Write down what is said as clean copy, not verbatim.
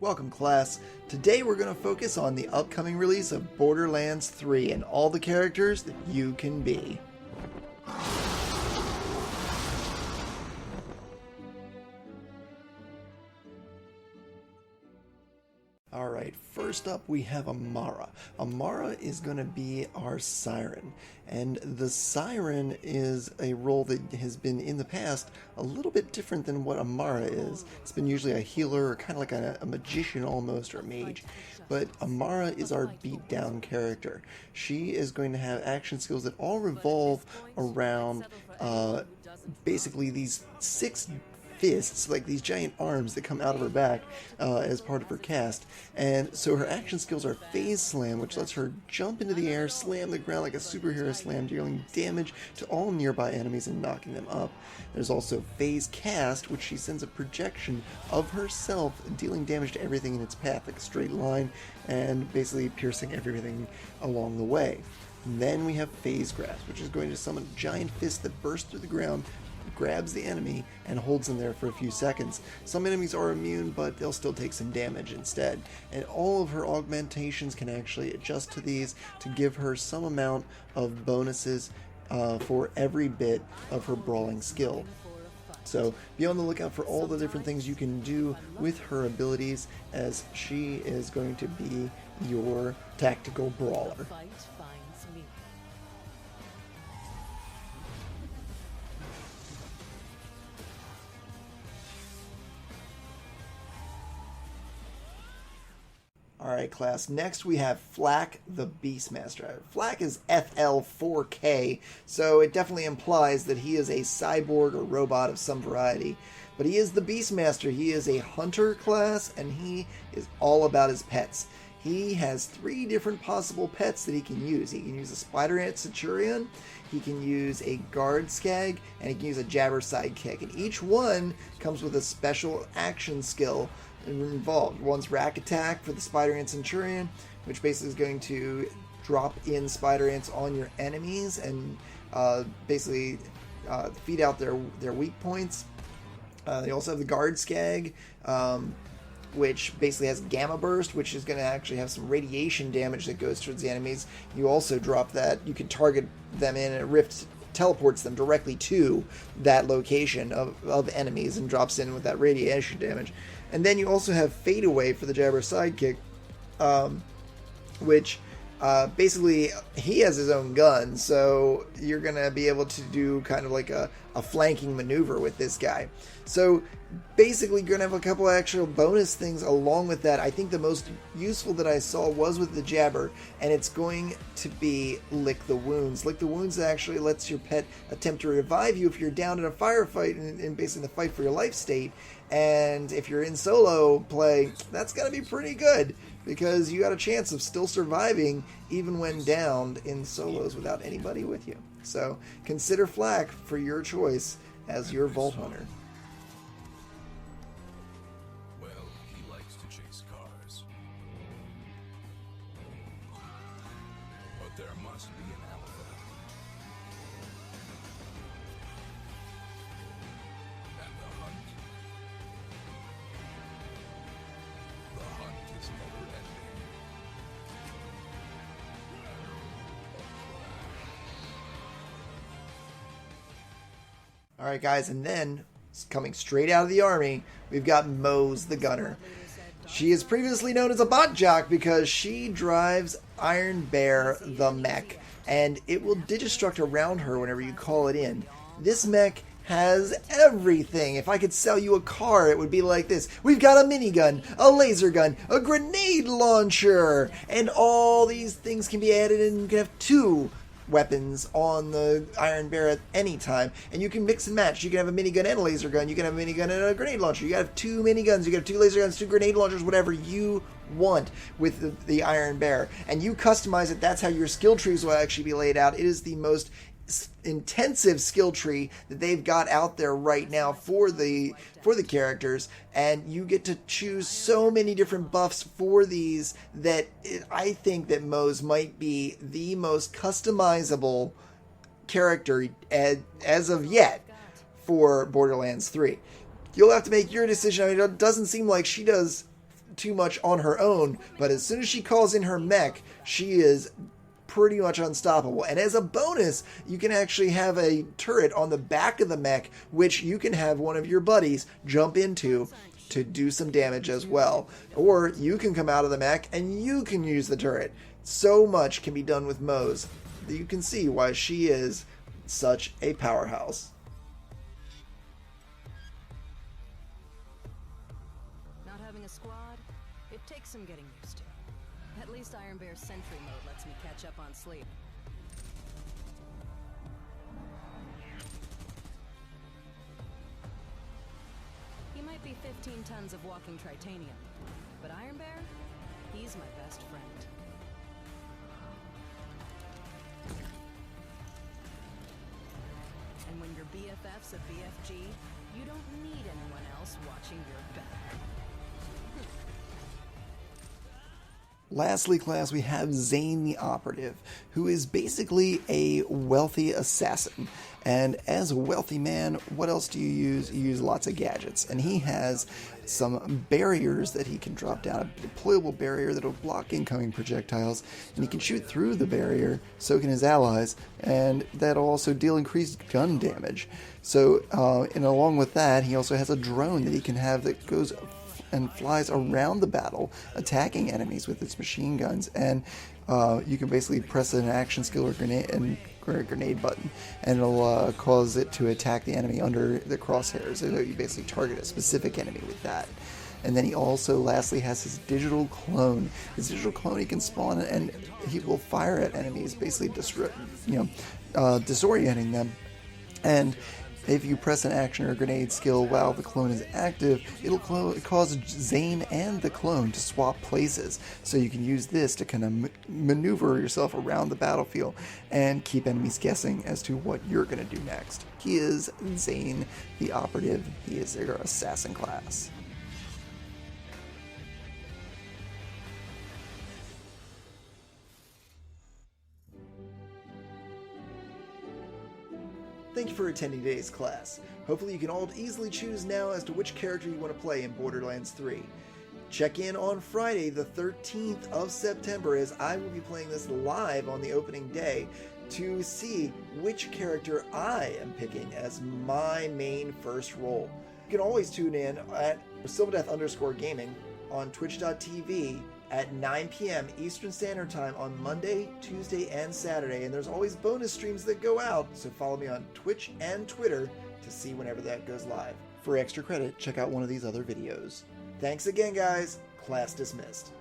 Welcome, class. Today we're going to focus on the upcoming release of Borderlands 3 and all the characters that you can be. Alright, first up we have Amara. Amara is going to be our Siren, and the Siren is a role that has been in the past a little bit different than what Amara is. It's been usually a healer, or kind of like a magician almost, or a mage, but Amara is our beatdown character. She is going to have action skills that all revolve around basically these 6 fists, like these giant arms that come out of her back as part of her cast. And so her action skills are Phase Slam, which lets her jump into the air, slam the ground like a superhero slam, dealing damage to all nearby enemies and knocking them up. There's also Phase Cast, which she sends a projection of herself, dealing damage to everything in its path, like a straight line, and basically piercing everything along the way. And then we have Phase Grasp, which is going to summon a giant fist that bursts through the ground, grabs the enemy, and holds them there for a few seconds. Some enemies are immune, but they'll still take some damage instead. And all of her augmentations can actually adjust to these to give her some amount of bonuses for every bit of her brawling skill. So be on the lookout for all the different things you can do with her abilities, as she is going to be your tactical brawler. Alright, class. Next we have Flak the Beastmaster. Flak is FL4K, so it definitely implies that he is a cyborg or robot of some variety. But he is the Beastmaster. He is a hunter class, and he is all about his pets. He has 3 different possible pets that he can use. He can use a Spider Ant Centurion, he can use a Guard Skag, and he can use a Jabber Sidekick. And each one comes with a special action skill involved. One's Rack Attack for the Spider Ant Centurion, which basically is going to drop in Spider Ants on your enemies and basically feed out their weak points. They also have the Guard Skag, which basically has Gamma Burst, which is going to actually have some radiation damage that goes towards the enemies. You also drop that. You can target them in, and Rift teleports them directly to that location of enemies and drops in with that radiation damage. And then you also have Fade Away for the Jabber Sidekick, which basically he has his own gun, so you're going to be able to do kind of like a flanking maneuver with this guy. So basically you're going to have a couple of actual bonus things along with that. I think the most useful that I saw was with the Jabber, and it's going to be Lick the Wounds. Lick the Wounds actually lets your pet attempt to revive you if you're down in a firefight, in basically the fight for your life state. And if you're in solo play, that's going to be pretty good, because you got a chance of still surviving even when downed in solos without anybody with you. So consider Flak for your choice as your Vault Hunter. Well, he likes to chase cars. But there must be an alpha. And the hunt. The hunt is never ending. Alright guys, and then, coming straight out of the army, we've got Mose the Gunner. She is previously known as a bot jock because she drives Iron Bear the Mech, and it will digistruct around her whenever you call it in. This mech has everything. If I could sell you a car, it would be like this. We've got a minigun, a laser gun, a grenade launcher, and all these things can be added, and you can have 2 weapons on the Iron Bear at any time, and you can mix and match. You can have a minigun and a laser gun, you can have a minigun and a grenade launcher, you can have 2 miniguns, you can have 2 laser guns, 2 grenade launchers, whatever you want with the Iron Bear, and you customize it. That's how your skill trees will actually be laid out. It is the most intensive skill tree that they've got out there right now for the characters, and you get to choose so many different buffs for these that I think that Mose might be the most customizable character as of yet for Borderlands 3. You'll have to make your decision. I mean, it doesn't seem like she does too much on her own, but as soon as she calls in her mech, she is pretty much unstoppable. And as a bonus, you can actually have a turret on the back of the mech, which you can have one of your buddies jump into to do some damage as well. Or you can come out of the mech and you can use the turret. So much can be done with Mose that you can see why she is such a powerhouse. Not having a squad, it takes some getting used to. At least Iron Bear's sentry mode lets me catch up on sleep. He might be 15 tons of walking tritanium, but Iron Bear, he's my best friend. And when your BFF's a BFG, you don't need anyone else watching your back. Lastly, class, we have Zane the Operative, who is basically a wealthy assassin. And as a wealthy man, what else do you use? You use lots of gadgets. And he has some barriers that he can drop down, a deployable barrier that will block incoming projectiles, and he can shoot through the barrier, so can his allies, and that'll also deal increased gun damage. So, and along with that, he also has a drone that he can have that goes and flies around the battle, attacking enemies with its machine guns, and you can basically press an action skill or grenade button, and it'll cause it to attack the enemy under the crosshairs. So you basically target a specific enemy with that. And then he also, lastly, has his digital clone. His digital clone he can spawn, and he will fire at enemies, basically disorienting them. And if you press an action or grenade skill while the clone is active, it'll cause Zane and the clone to swap places. So you can use this to kind of maneuver yourself around the battlefield and keep enemies guessing as to what you're going to do next. He is Zane the Operative. He is their assassin class. Thank you for attending today's class. Hopefully you can all easily choose now as to which character you want to play in Borderlands 3. Check in on Friday the 13th of September as I will be playing this live on the opening day to see which character I am picking as my main first role. You can always tune in at silverdeath_gaming on twitch.tv at 9 p.m. Eastern Standard Time on Monday, Tuesday, and Saturday. And there's always bonus streams that go out, so follow me on Twitch and Twitter to see whenever that goes live. For extra credit, check out one of these other videos. Thanks again, guys. Class dismissed.